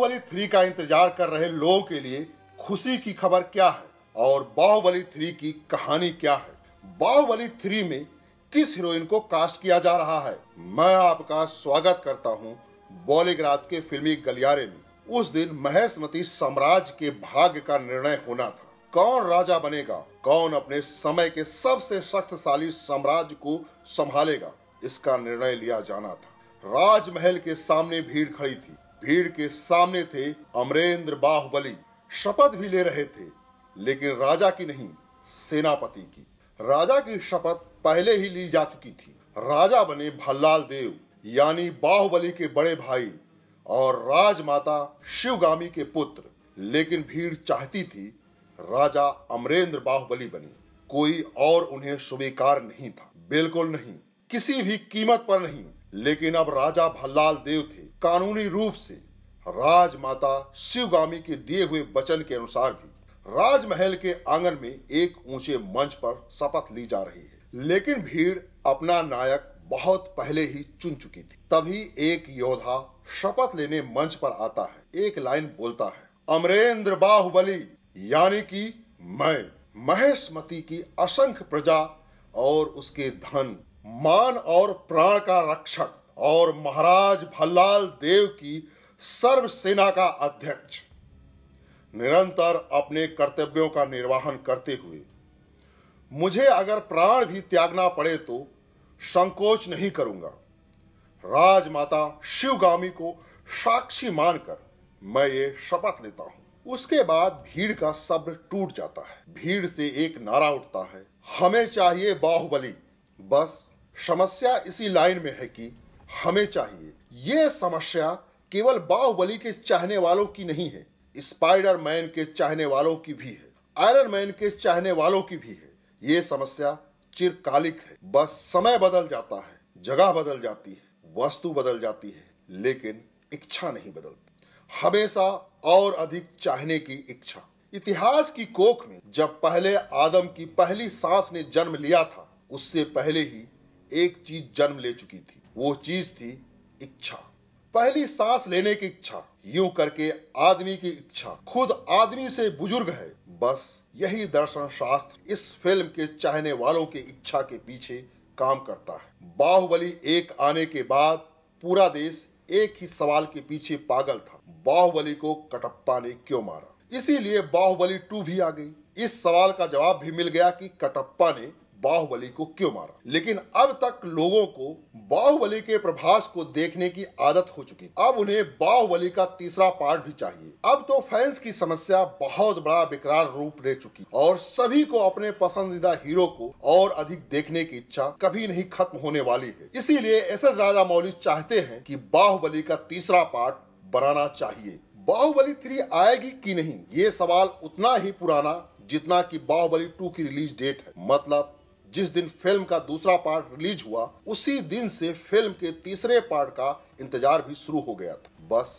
बाहुबली 3 का इंतजार कर रहे लोगों के लिए खुशी की खबर क्या है और बाहुबली 3 की कहानी क्या है? बाहुबली 3 में किस हीरोइन को कास्ट किया जा रहा है? मैं आपका स्वागत करता हूं बॉलीग्राज के फिल्मी गलियारे में। उस दिन महेशमती साम्राज्य के भाग्य का निर्णय होना था। कौन राजा बनेगा, कौन अपने समय के सबसे शक्तिशाली साम्राज्य को संभालेगा, इसका निर्णय लिया जाना था। राजमहल के सामने भीड़ खड़ी थी। भीड़ के सामने थे अमरेंद्र बाहुबली। शपथ भी ले रहे थे, लेकिन राजा की नहीं, सेनापति की। राजा की शपथ पहले ही ली जा चुकी थी। राजा बने भल्लाल देव, यानी बाहुबली के बड़े भाई और राजमाता शिवगामी के पुत्र। लेकिन भीड़ चाहती थी राजा अमरेंद्र बाहुबली बने। कोई और उन्हें स्वीकार नहीं था, बिल्कुल नहीं, किसी भी कीमत पर नहीं। लेकिन अब राजा भल्लाल देव थे। कानूनी रूप से राजमाता शिवगामी के दिए हुए वचन के अनुसार भी राजमहल के आंगन में एक ऊंचे मंच पर शपथ ली जा रही है। लेकिन भीड़ अपना नायक बहुत पहले ही चुन चुकी थी। तभी एक योद्धा शपथ लेने मंच पर आता है। एक लाइन बोलता है, अमरेंद्र बाहुबली, यानी कि मैं महेशमती की असंख्य प्रजा और उसके धन, मान और प्राण का रक्षक और महाराज भल्लाल देव की सर्व सेना का अध्यक्ष, निरंतर अपने कर्तव्यों का निर्वहन करते हुए मुझे अगर प्राण भी त्यागना पड़े तो संकोच नहीं करूंगा। राजमाता शिवगामी को साक्षी मानकर मैं ये शपथ लेता हूं। उसके बाद भीड़ का सब्र टूट जाता है। भीड़ से एक नारा उठता है, हमें चाहिए बाहुबली। बस समस्या इसी लाइन में है कि हमें चाहिए। ये समस्या केवल बाहुबली के चाहने वालों की नहीं है, स्पाइडरमैन के चाहने वालों की भी है, आयरन मैन के चाहने वालों की भी है। ये समस्या चिरकालिक है। बस समय बदल जाता है, जगह बदल जाती है, वस्तु बदल जाती है, लेकिन इच्छा नहीं बदलती। हमेशा और अधिक चाहने की इच्छा। इतिहास की कोख में जब पहले आदम की पहली सांस ने जन्म लिया था, उससे पहले ही एक चीज जन्म ले चुकी थी। वो चीज थी इच्छा। पहली सांस लेने की इच्छा। यूं करके आदमी की इच्छा खुद आदमी से बुजुर्ग है। बस यही दर्शन शास्त्र इस फिल्म के चाहने वालों की इच्छा के पीछे काम करता है। बाहुबली 1 आने के बाद पूरा देश एक ही सवाल के पीछे पागल था, बाहुबली को कटप्पा ने क्यों मारा? इसीलिए बाहुबली 2 भी आ गई। इस सवाल का जवाब भी मिल गया कि कटप्पा ने बाहुबली को क्यों मारा। लेकिन अब तक लोगों को बाहुबली के प्रभास को देखने की आदत हो चुकी। अब उन्हें बाहुबली का तीसरा पार्ट भी चाहिए। अब तो फैंस की समस्या बहुत बड़ा विकराल रूप ले चुकी और सभी को अपने पसंदीदा हीरो को और अधिक देखने की इच्छा कभी नहीं खत्म होने वाली है। इसीलिए एस.एस. राजामौली चाहते हैं कि बाहुबली का तीसरा पार्ट बनाना चाहिए। बाहुबली 3 आएगी कि नहीं, ये सवाल उतना ही पुराना जितना कि बाहुबली 2 की रिलीज डेट है। मतलब जिस दिन फिल्म का दूसरा पार्ट रिलीज हुआ, उसी दिन से फिल्म के तीसरे पार्ट का इंतजार भी शुरू हो गया था। बस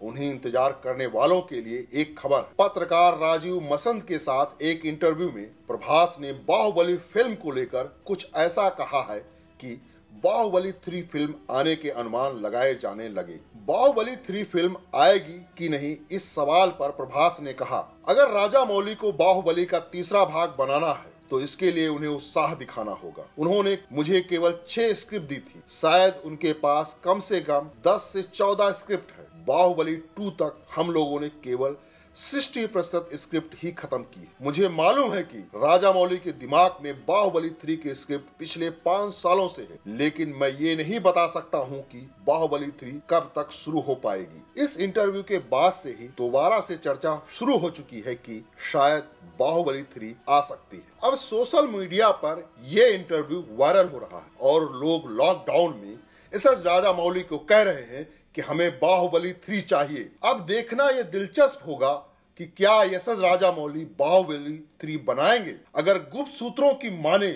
उन्हें इंतजार करने वालों के लिए एक खबर है। पत्रकार राजीव मसंद के साथ एक इंटरव्यू में प्रभास ने बाहुबली फिल्म को लेकर कुछ ऐसा कहा है कि बाहुबली 3 फिल्म आने के अनुमान लगाए जाने लगे। बाहुबली 3 फिल्म आएगी कि नहीं, इस सवाल पर प्रभास ने कहा, अगर राजामौली को बाहुबली का तीसरा भाग बनाना है तो इसके लिए उन्हें उत्साह दिखाना होगा। उन्होंने मुझे केवल 6 स्क्रिप्ट दी थी, शायद उनके पास कम से कम 10 से 14 स्क्रिप्ट है। बाहुबली 2 तक हम लोगों ने केवल 60% स्क्रिप्ट ही खत्म की। मुझे मालूम है कि राजामौली के दिमाग में बाहुबली 3 के स्क्रिप्ट पिछले 5 सालों से है, लेकिन मैं ये नहीं बता सकता हूँ कि बाहुबली 3 कब तक शुरू हो पाएगी। इस इंटरव्यू के बाद से ही दोबारा से चर्चा शुरू हो चुकी है कि शायद बाहुबली 3 आ सकती है। अब सोशल मीडिया पर यह इंटरव्यू वायरल हो रहा है और लोग लॉकडाउन में एस.एस. राजामौली को कह रहे हैं कि हमें बाहुबली 3 चाहिए। अब देखना यह दिलचस्प होगा कि क्या एस.एस. राजामौली बाहुबली 3 बनाएंगे। अगर गुप्त सूत्रों की माने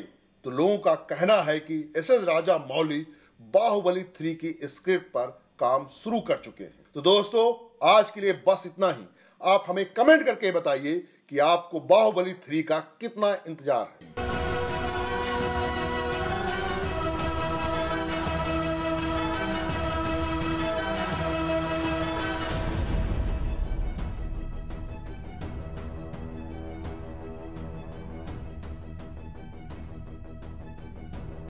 तो लोगों का कहना है कि एस.एस. राजामौली बाहुबली 3 की स्क्रिप्ट पर काम शुरू कर चुके हैं। तो दोस्तों, आज के लिए बस इतना ही। आप हमें कमेंट करके बताइए कि आपको बाहुबली 3 का कितना इंतजार है।